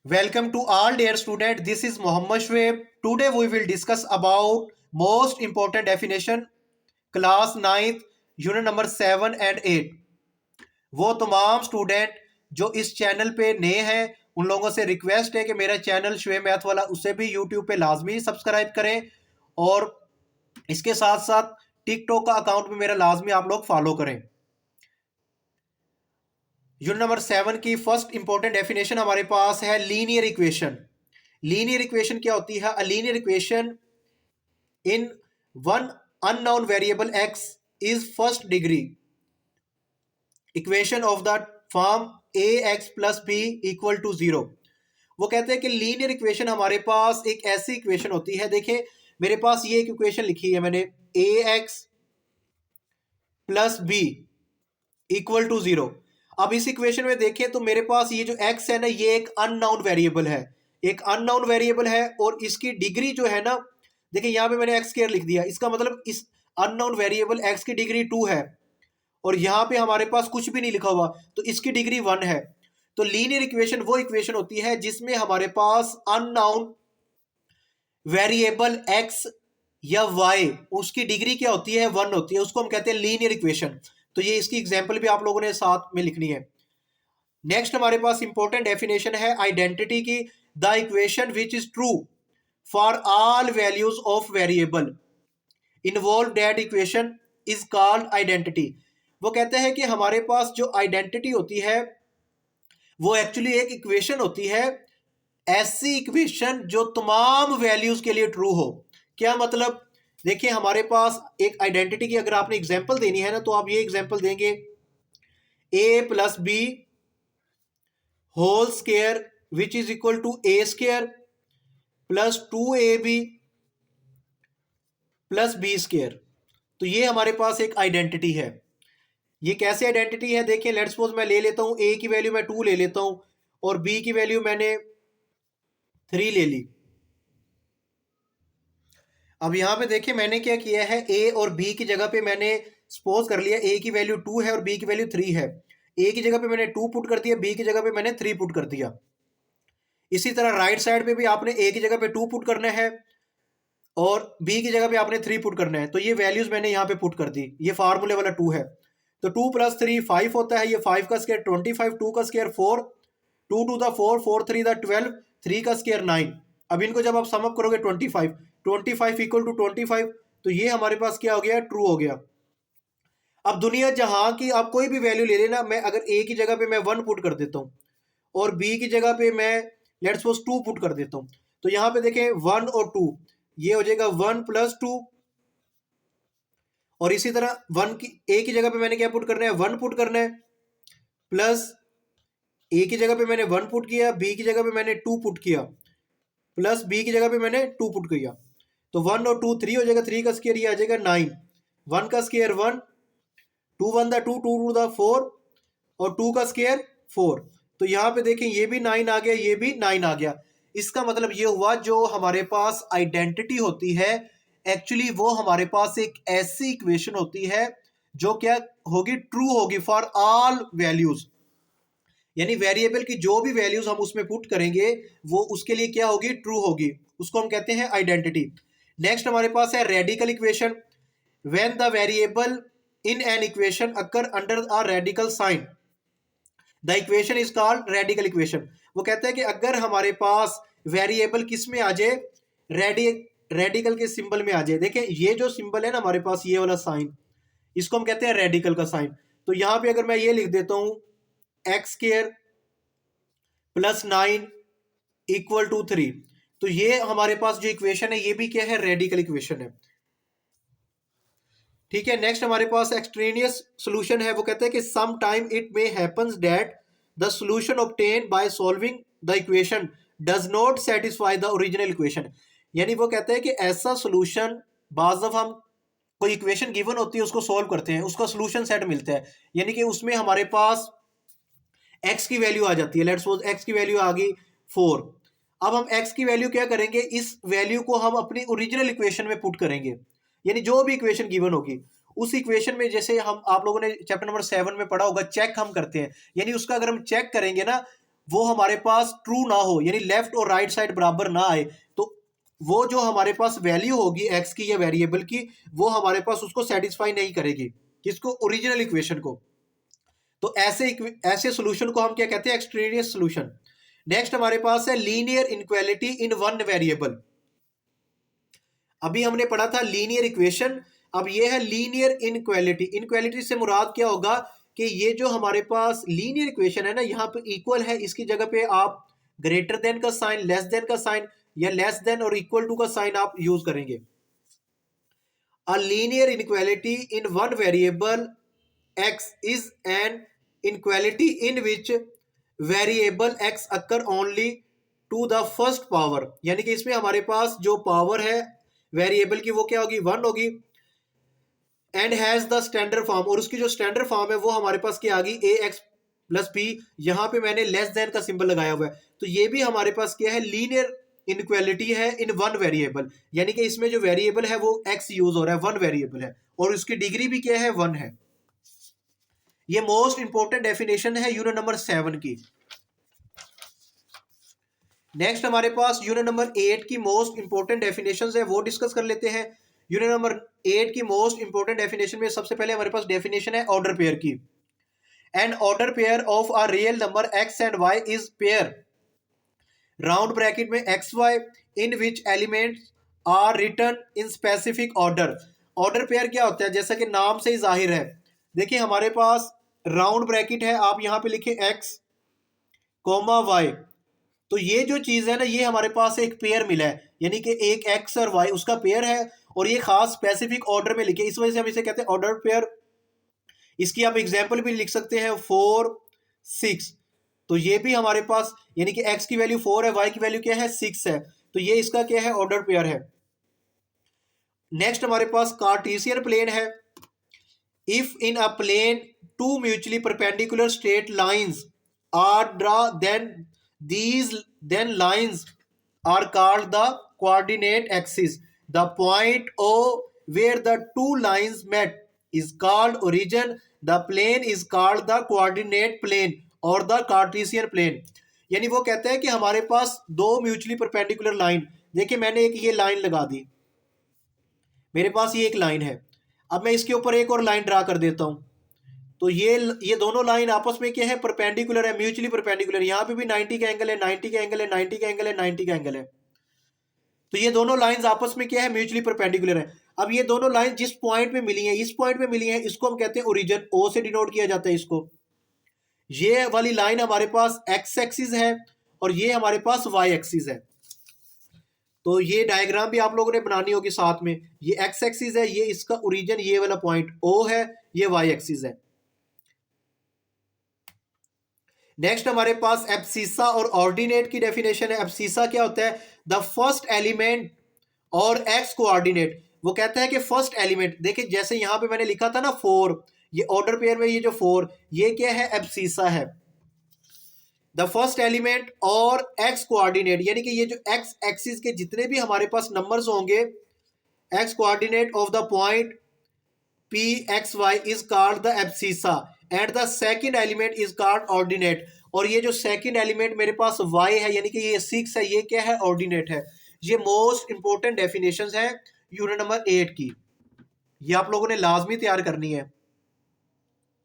Welcome to all dear student. This is Mohammed Shoaib. Today we will discuss about most important definition class 9th unit number 7 and 8. वो तमाम student जो इस channel पे नए हैं उन लोगों से रिक्वेस्ट है कि मेरा चैनल शोएब मैथ वाला उसे भी यूट्यूब पे लाजमी सब्सक्राइब करें और इसके साथ साथ टिकटॉक का अकाउंट भी मेरा लाजमी आप लोग फॉलो करें। यूनिट नंबर 7 की फर्स्ट इंपॉर्टेंट डेफिनेशन हमारे पास है लीनियर इक्वेशन। लीनियर इक्वेशन क्या होती है? A linear equation in one unknown variable x is first degree equation of the form a x plus b equal to zero. वो कहते हैं कि लीनियर इक्वेशन हमारे पास एक ऐसी इक्वेशन होती है, देखिए मेरे पास ये एक इक्वेशन लिखी है मैंने, a x plus b equal to zero. अब इस इक्वेशन में देखें तो मेरे पास ये जो x है ना, ये एक अननाउन वेरिएबल है, एक अननाउन वेरिएबल है और इसकी डिग्री जो है ना, देखिए यहाँ पे मैंने एक्स स्क्वायर लिख दिया, इसका मतलब इस अननाउन वेरिएबल x की डिग्री 2 है और यहाँ पे हमारे पास कुछ भी नहीं लिखा हुआ तो इसकी डिग्री 1 है। तो लीनियर इक्वेशन वो इक्वेशन होती है जिसमें हमारे पास अननाउन वेरिएबल x या y उसकी डिग्री क्या होती है? 1 होती है, उसको हम कहते हैं लीनियर इक्वेशन। तो ये इसकी एग्जाम्पल भी आप लोगों ने साथ में लिखनी है। नेक्स्ट हमारे पास इंपॉर्टेंट डेफिनेशन है आइडेंटिटी की, the equation which is true for all values of variable involve that equation is called identity. वो कहते हैं कि हमारे पास जो आइडेंटिटी होती है वो एक्चुअली एक इक्वेशन होती है, ऐसी इक्वेशन जो तमाम वैल्यूज के लिए ट्रू हो। क्या मतलब? देखिए हमारे पास एक आइडेंटिटी की अगर आपने एग्जांपल देनी है ना तो आप ये एग्जांपल देंगे, a plus b whole square which is equal to a square plus 2ab plus b square. तो ये हमारे पास एक आइडेंटिटी है। ये कैसे आइडेंटिटी है? देखिए लेट्स सपोज मैं ले लेता हूं ए की वैल्यू मैं 2 ले लेता हूं और बी की वैल्यू मैंने 3 ले ली। अब यहां पे देखिए मैंने क्या किया है, ए और बी की जगह पे मैंने सपोज कर लिया ए की वैल्यू 2 है और बी की वैल्यू 3 है। ए की जगह पे मैंने 2 पुट कर दिया, बी की जगह पे मैंने 3 पुट कर दिया। इसी तरह राइट साइड पे भी आपने ए की जगह पे 2 पुट करना है और बी की जगह पे आपने 3 पुट करना है। तो ये वैल्यूज मैंने यहाँ पे पुट कर दी, ये फार्मूले वाला 2 है। तो 2 प्लस 3 5 होता है, ये 5 का स्क्वायर 25, 2 का स्क्वायर 4, 2 टू द 4, 4 3 द 12, 3 का स्क्वायर 9। अब इनको जब आप सम अप करोगे 25 इक्वल टू 25, तो ये हमारे पास क्या हो गया? ट्रू हो गया। अब दुनिया जहां की आप कोई भी वैल्यू ले लेना, मैं अगर ए की जगह पे मैं 1 पुट कर देता हूँ और बी की जगह पे मैं लेट्स सपोज 2 पुट कर देता हूँ, तो यहाँ पे देखें 1 और 2, ये हो जाएगा 1 प्लस 2। और इसी तरह 1 की ए की जगह पे मैंने क्या पुट करना है? 1 पुट करना है प्लस ए की जगह पे मैंने 1 पुट किया, बी की जगह पे मैंने 2 पुट किया प्लस बी की जगह पे मैंने 2 पुट किया। तो 1 और 2 3 हो जाएगा, 3 का स्क्वायर ये आ जाएगा 9, 1 का स्क्वायर 1, 2 1 द 2, 2 टू द 4 और 2 का स्क्वायर 4। तो यहाँ पे देखें ये भी 9 आ गया, ये भी 9 आ गया। इसका मतलब ये हुआ जो हमारे पास आइडेंटिटी होती है एक्चुअली वो हमारे पास एक ऐसी इक्वेशन होती है जो क्या होगी? ट्रू होगी फॉर ऑल वैल्यूज, यानी वेरिएबल की जो भी वैल्यूज हम उसमें पुट करेंगे वो उसके लिए क्या होगी? ट्रू होगी। उसको हम कहते हैं आइडेंटिटी। नेक्स्ट हमारे पास है radical equation. When the variable in an equation occur under a radical sign the equation is called radical equation. वो कहते हैं कि अगर हमारे पास वेरिएबल किस में आ जाए? रेडिकल के सिंबल में आ जाए। देखें ये जो सिंबल है ना हमारे पास, ये वाला साइन, इसको हम कहते हैं रेडिकल का साइन। तो यहां पे अगर मैं ये लिख देता हूं x square plus 9 equal to 3, तो ये हमारे पास जो इक्वेशन है ये भी क्या है? रेडिकल इक्वेशन है। ठीक है, नेक्स्ट हमारे पास एक्सट्रेनियस सोल्यूशन है। वो कहते हैं कि some time it may happens that the solution obtain by solving the equation does not satisfy the original equation. यानी वो कहते हैं कि ऐसा सोल्यूशन, बाज़ दफ़ा हम कोई इक्वेशन गिवन होती है उसको सॉल्व करते हैं, उसका सोल्यूशन सेट मिलता है, यानी कि उसमें हमारे पास एक्स की वैल्यू आ जाती है। लेट्स सपोज एक्स की वैल्यू आ गई 4। अब हम एक्स की वैल्यू क्या करेंगे? इस वैल्यू को हम अपनी ओरिजिनल इक्वेशन में पुट करेंगे, यानी जो भी इक्वेशन गिवन होगी उस इक्वेशन में, जैसे हम आप लोगों ने चैप्टर नंबर 7 में पढ़ा होगा, चेक हम करते हैं, यानी उसका अगर हम चेक करेंगे ना वो हमारे पास ट्रू ना हो, यानी लेफ्ट और राइट साइड बराबर ना आए, तो वो जो हमारे पास वैल्यू होगी एक्स की या वेरिएबल की, वो हमारे पास उसको सेटिस्फाई नहीं करेगी, किसको, ओरिजिनल इक्वेशन को। तो ऐसे सोल्यूशन को हम क्या कहते हैं, एक्सट्रेनियस सोल्यूशन। नेक्स्ट हमारे पास है linear inequality in one variable. अभी हमने पढ़ा था लीनियर इक्वेशन, अब ये है लीनियर इनक्वालिटी। इनक्वालिटी से मुराद क्या होगा कि ये जो हमारे पास लीनियर इक्वेशन है ना, यहाँ पे इक्वल है, इसकी जगह पे आप ग्रेटर देन का साइन, लेस देन का साइन, या लेस देन और इक्वल टू का साइन आप यूज करेंगे। A linear inequality in one variable x is an inequality in which variable x occur only to the first power, यानी कि इसमें हमारे पास जो पावर है वेरिएबल की वो क्या होगी, 1 होगी। And has the standard form, और उसकी जो स्टैंडर्ड फॉर्म है वो हमारे पास क्या आ गई, ax प्लस b। यहाँ पे मैंने लेस देन का सिंबल लगाया हुआ है, तो ये भी हमारे पास क्या है, लीनियर इनक्वालिटी है इन वन वेरिएबल, यानी कि इसमें जो वेरिएबल है वो x यूज हो रहा है, वन वेरिएबल है, और उसकी डिग्री भी क्या है, 1 है। ये मोस्ट इंपोर्टेंट डेफिनेशन है यूनिट नंबर 7 की। नेक्स्ट हमारे पास यूनिट नंबर 8 की मोस्ट इंपोर्टेंट डेफिनेशंस है, वो डिस्कस कर लेते हैं। यूनिट नंबर 8 की मोस्ट इंपोर्टेंट डेफिनेशन में सबसे पहले हमारे पास डेफिनेशन है ऑर्डर पेयर की। An order pair of a real number x and y is pair round bracket में x y in which elements are written in specific order. Order pair क्या होता है, जैसा कि नाम से ही जाहिर है, देखिए हमारे पास राउंड ब्रैकेट है, आप यहां पे लिखे x कोमा y, तो ये जो चीज है ना, ये हमारे पास एक पेयर मिला है, यानी कि एक x और y उसका पेयर है, और ये खास स्पेसिफिक ऑर्डर में लिखे, इस वजह से हम इसे कहते हैं ऑर्डर पेयर। इसकी आप एग्जांपल भी लिख सकते हैं 4 6, तो ये भी हमारे पास, यानी कि x की वैल्यू 4 है, y की वैल्यू क्या है, 6 है, तो ये इसका क्या है, ऑर्डर पेयर है। नेक्स्ट हमारे पास कार्टेशियन प्लेन है। If in a plane two mutually perpendicular straight lines are drawn, then lines are called the coordinate axis. The point O where the two lines met is called origin. The plane is called the coordinate plane or the Cartesian plane. यानी वो कहता है कि हमारे पास दो mutually perpendicular line, देखिए मैंने एक ये लाइन लगा दी, मेरे पास ये एक लाइन है, अब मैं इसके ऊपर एक और लाइन ड्रा कर देता हूं, तो ये दोनों लाइन आपस में क्या है, परपेंडिकुलर है, म्यूचुअली परपेंडिकुलर। यहाँ पे भी 90 का एंगल है, 90 का एंगल है, 90 का एंगल है, 90 का एंगल है, तो ये दोनों लाइंस आपस में क्या है, म्यूचुअली परपेंडिकुलर है। अब ये दोनों लाइन जिस पॉइंट पे मिली हैं, इस पॉइंट पे मिली हैं, इसको हम कहते हैं ओरिजिन, ओ से डिनोट किया जाता है इसको। ये वाली लाइन हमारे पास एक्स एक्सिस है और ये हमारे पास वाई एक्सिस है, तो ये डायग्राम भी आप लोगों ने बनानी होगी साथ में। ये एक्स एक्सिस है, ये इसका ओरिजिन, ये वाला पॉइंट ओ है, ये वाई एक्सिस है। नेक्स्ट हमारे पास एब्सिसा और ऑर्डिनेट की डेफिनेशन है। एब्सिसा क्या होता है, द फर्स्ट एलिमेंट और एक्स कोऑर्डिनेट। वो कहता है कि फर्स्ट एलिमेंट, देखिए जैसे यहां पे मैंने लिखा था ना 4, ये ऑर्डर पेयर में ये जो 4, ये क्या है, एब्सिसा है। द फर्स्ट एलिमेंट और एक्स कोऑर्डिनेट, यानी कि ये जो एक्स एक्सिस के जितने भी हमारे पास नंबर्स होंगे, x coordinate of the point P x y is called the abscissa and the second element is called ordinate. और ये जो सेकंड एलिमेंट मेरे पास y है, यानी कि ये 6 है, ये क्या है, ऑर्डिनेट है। ये मोस्ट इंपोर्टेंट डेफिनेशंस है यूनिट नंबर 8 की, ये आप लोगों ने लाजमी तैयार करनी है।